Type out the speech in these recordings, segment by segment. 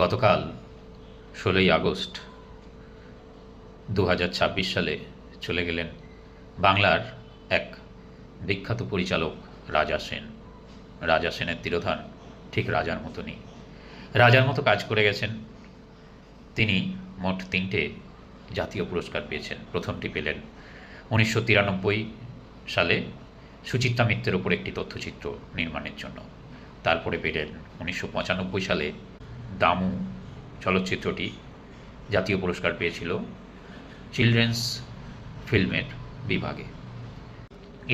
গতকাল 16ই আগস্ট 2026 সালে চলে গেলেন বাংলার এক বিখ্যাত পরিচালক রাজা সেন। রাজা সেনের তিরোধান ঠিক রাজার মতনই, রাজার মতো কাজ করে গেছেন। তিনি মোট 3টে জাতীয় পুরস্কার পেয়েছেন। প্রথমটি পেলেন 1993 সালে সুচিত্রা মিত্রের ওপর একটি তথ্যচিত্র নির্মাণের জন্য। তারপরে পেলেন 1995 সালে দামু চলচ্চিত্রটি জাতীয় পুরস্কার পেয়েছিল চিলড্রেন্স ফিল্মের বিভাগে।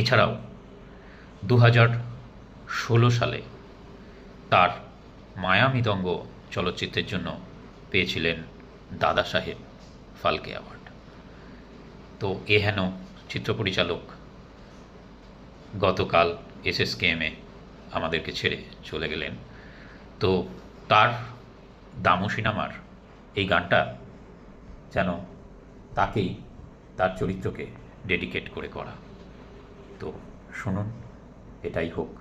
এছাড়াও 2016 সালে তার মায়া মৃদঙ্গ চলচ্চিত্রের জন্য পেয়েছিলেন দাদা সাহেব ফালকে অ্যাওয়ার্ড। তো এ হেন চিত্র পরিচালক গতকাল SSKM-এ আমাদেরকে ছেড়ে চলে গেলেন। তো তার দামু সিনেমার এই গানটা যেন তাকেই, তার চরিত্রকে ডেডিকেট করে করা। তো শুনুন, এটাই হোক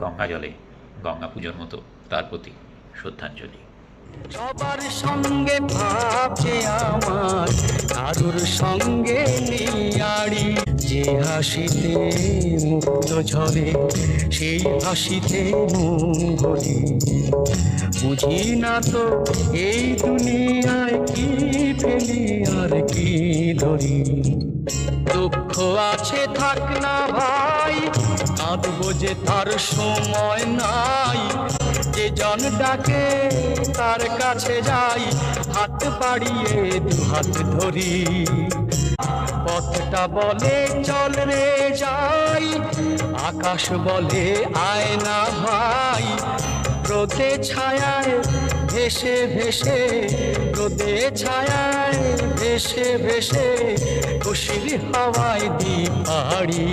গঙ্গা জলে গঙ্গা পুজোর মতো তার প্রতি শ্রদ্ধাঞ্জলি। সবার সঙ্গে ভাবছে আমার, কারুর সঙ্গে নিয়াড়ি। যে হাসিতে মুক্ত ঝরে সেই হাসিতে মন ভরি। বুঝি না তো এই দুনিয়ায় কি ফেলি আর কি ধরি। দুঃখ আছে থাক না ভাই, কাঁদবো যে তার সময় নাই। যে জন ডাকে তার কাছে যাই, হাত বাড়িয়ে দুহাত ধরি। পথটা বলে চল রে যাই, আকাশ বলে আয় না ভাই। রোদে ছায়ায় ভেসে ভেসে, রোদে ছায়ায় ভেসে ভেসে, খুশির হাওয়ায় দি পাড়ি।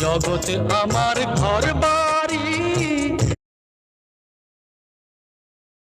জগৎ আমার ঘর বা